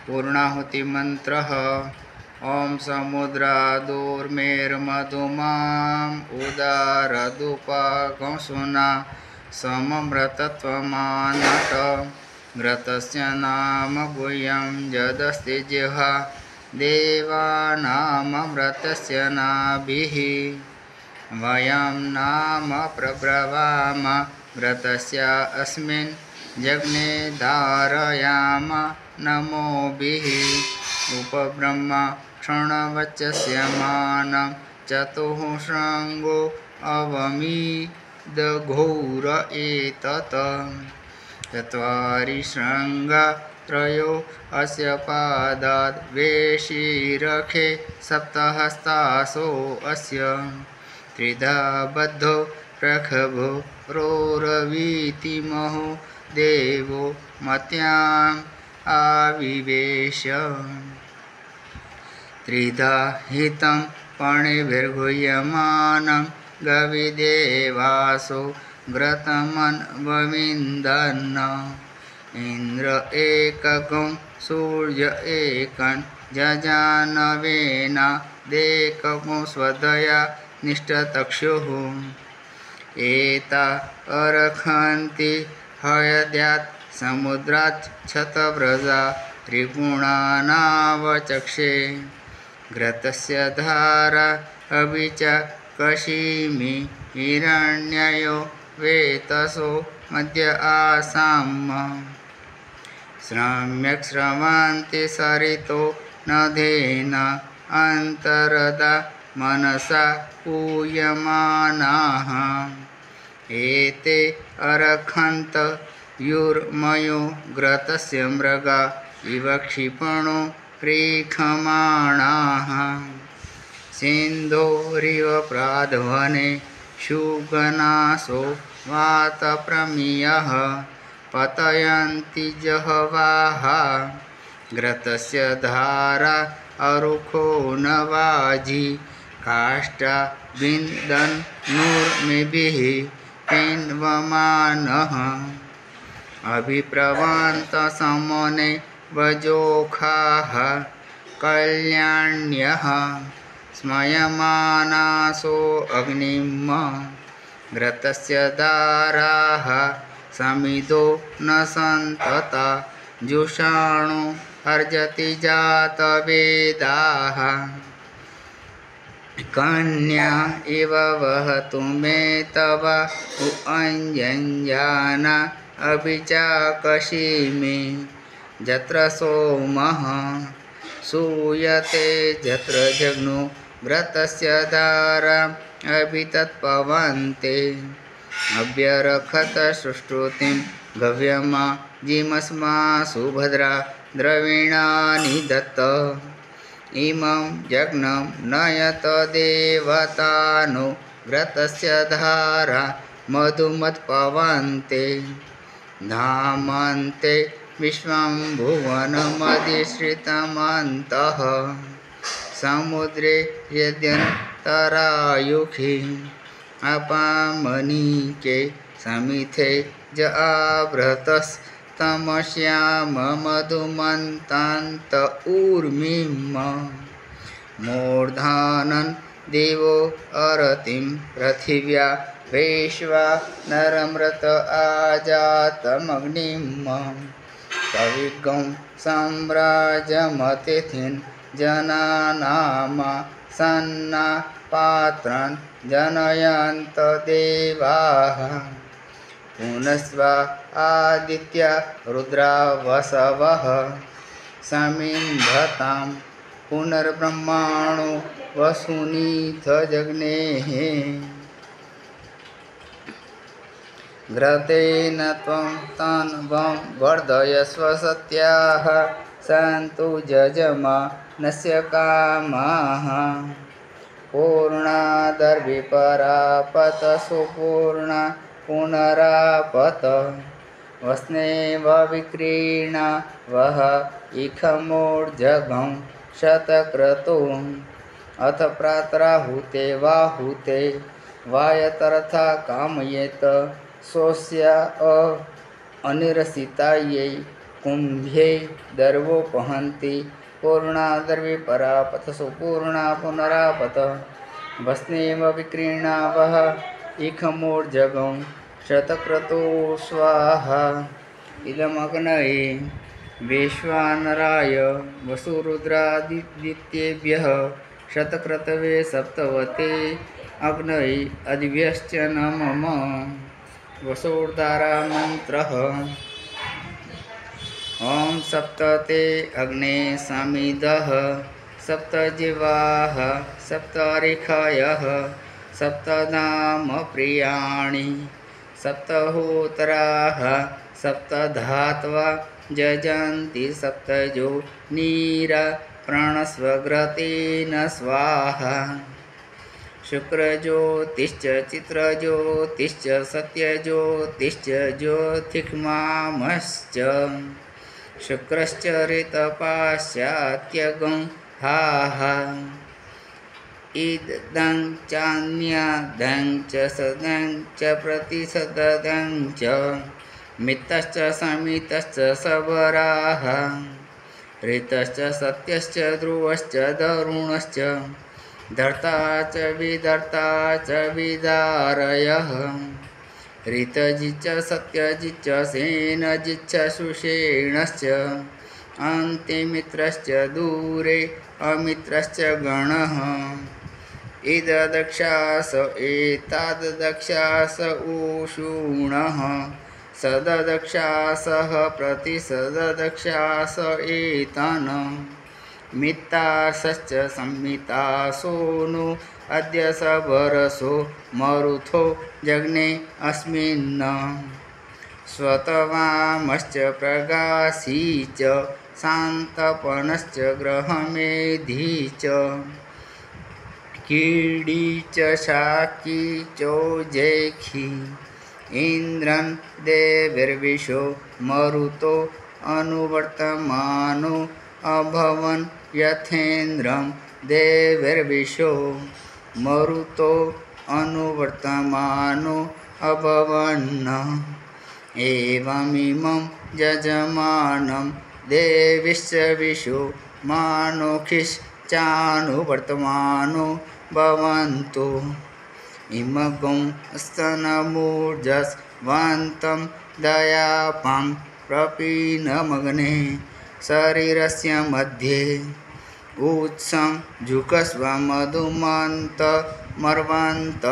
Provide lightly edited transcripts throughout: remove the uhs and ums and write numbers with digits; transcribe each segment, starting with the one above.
पूर्णाहुति मंत्रः ओम समुद्रादुर्मेर्मधुमाम् उदारदुपगंसुना सममृतत्वमानट घृतस्य नाम गुह्यं यदस्ति जिह्वा देवानाममृतस्य नाभिः वयं नाम प्रब्रवाम घृतस्य अस्मिन् जग्ने धारयाम नमोभिः उपब्रह्म क्षणवचस्यमानं चतुःशृङ्गो अवमीदघोर एतत् चत्वारि शृङ्गा त्रयो अस्य पादाद् वेशिरखे सप्तहस्तासो अस्य त्रिधा बद्धो प्रखभो रोरवीतिमहो देवो मत्याम् आविवेश त्रिधा हितं पणिभिर्गुह्यमानं गविदेवासो घृतमन्वविन्दन् इन्द्र एककं सूर्य एकं जजानवेन देकं स्वदया निष्ठतक्षुः एता अर्हन्ति हयद्यात् समुद्रात् क्षतव्रजा त्रिगुणानावचक्षे घृतस्य धारा अपि च कशिमि हिरण्ययो वेतसो मध्य आसाम् सम्यक् स्रवन्ति सरितो नदेन अन्तर्दा मनसा पूयमानाः एते अर्हन्त युर्मयो घृतस्य मृगा इव क्षिपणो प्रेक्षमाणाः सिन्धोरिव प्राध्वने शुगनासो वातप्रमियः पतयन्ति जहवाः घृतस्य धारा अरुखो नवाजी काष्ठा विन्दन् नूर्मिभिः पिन्वमानः अभिप्रवन्तसमने वजोखाः कल्याण्यः स्मयमानासो अग्निम् घृतस्य दाराः समिदो न सन्तता जुषाणो अर्जति जातवेदाः कन्या इव वहतु मे तव अञ्जञ्जाना अपि च कशिमि यत्र सोमः सूयते यत्र जग्नो घृतस्य धारा अपि तत्पवन्ते अभ्यरखत सुष्ठुतिं गव्यमा जिमस्मा सुभद्रा द्रविणानि दत्त इमं यज्ञं नयत देवतानो घृतस्य धारा मधुमत्पवन्ते धामन्ते विश्वं भुवनमधिश्रितमन्तः समुद्रे यद्यन्तरायुखि अपामनीके समिथे ज आवृतस्तमस्याम मधुमन्तान्त ऊर्मिम् मूर्धानन् देवो अरतिं पृथिव्या वैश्वा नरमृत आजातमग्निम् कविगं साम्राज्यमतिथिन् जनानाम सन्ना पात्रन् जनयन्त देवाः पुनस्व आदित्या रुद्रा वसवः समिन्धतां पुनर्ब्रह्माणो वसुनीथ जग्नेः घृतेन त्वं तन्वं वर्धयस्व सत्याः सन्तु जजमानस्य कामाः पूर्णादर्विपरापत सुपूर्णा पुनरापत वस्नेव विक्रीणा वह इखमूर्जघं शतक्रतुम् अथ प्रातराहुते वाहुते वायतरथा कामयेत स्वस्य अनिरसितायै कुम्भे दर्वोपहन्ति पूर्णा दर्वी परापतसु पूर्णा पुनरापत भस्नेव विक्रीणावः इखमूर्जगं शतक्रतो स्वाहा इदमग्नये वैश्वानराय वसुरुद्रादित्येभ्यः शतक्रतवे सप्तवते अग्नये अधिभ्यश्च न मम वसोर्दारा मन्त्रः ॐ सप्त ते अग्ने समिदः सप्त जिवाः सप्त ऋषयः सप्त नाम प्रियाणि सप्त होतराः सप्त धात्वा जजन्ति सप्तजो नीरा प्रणस्वग्रतेन स्वाहा शुक्रज्योतिश्च चित्रज्योतिश्च सत्यज्योतिश्च ज्योतिष्मामश्च शुक्रश्च ऋतपाश्चात्यगं हा इदं चान्यदं च सदं च प्रतिसदं च मित्तश्च समितश्च सबराः ऋतश्च सत्यश्च ध्रुवश्च दरुणश्च धर्ता च विदारयः ऋतजिच्च सत्यजिच्च सेनजिच्च सुषेणश्च अन्ते मित्रश्च दूरे अमित्रश्च गणः इददक्षास एताददक्षास ऊषूणः सददक्षासः प्रतिसददक्षास एतान् मित्तासश्च संमितासो नु अद्य सबरसो मरुथो जग्ने अस्मिन् स्वतवामश्च प्रगासी च शान्तपनश्च ग्रहमेधी च कीडी च शाकी चोजेखी इन्द्रन् देवर्विशो मरुतो अनुवर्तमानो अभवन् यथेन्द्रं देवर्विशो मरुतो अनुवर्तमानो अभवन् एवमिमं यजमानं देविश्च विशो मानोखिश्चानुवर्तमानो भवन्तु इमगं स्तनमूर्जस्वन्तं दयापां प्रपीनमग्ने शरीरस्य मध्ये उत्सं जुकस्व मधुमन्तमर्वन्त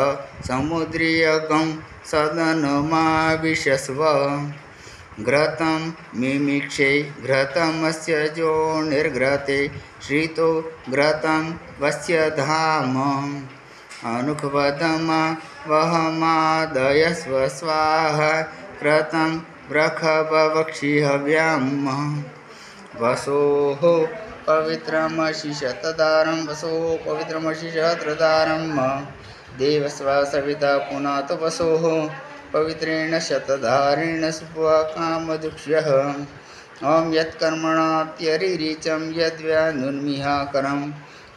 समुद्रियगं सदनमाविशस्व घृतं मिमिक्षे घृतमस्य जोनिर्घृते श्रितो घृतं वस्य धाम अनुक्वदमा वहमादयस्व स्वाहा कृतं व्रखभवक्षिहव्यम् वसोः पवित्रमसि शतदारं वसोः पवित्रमसि सहस्रदारं देवस्व सविता पुनातो वसोः पवित्रेण शतधारेण सुपकामदुक्ष्यः ॐ यत्कर्मणात्यरिरिचं यद्व्यानुर्मिहाकरम्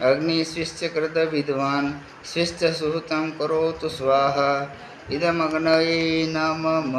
अग्निस्विश्च कृतविद्वान् स्विश्च सुहृतं करोतु स्वाहा इदमग्नये नमः।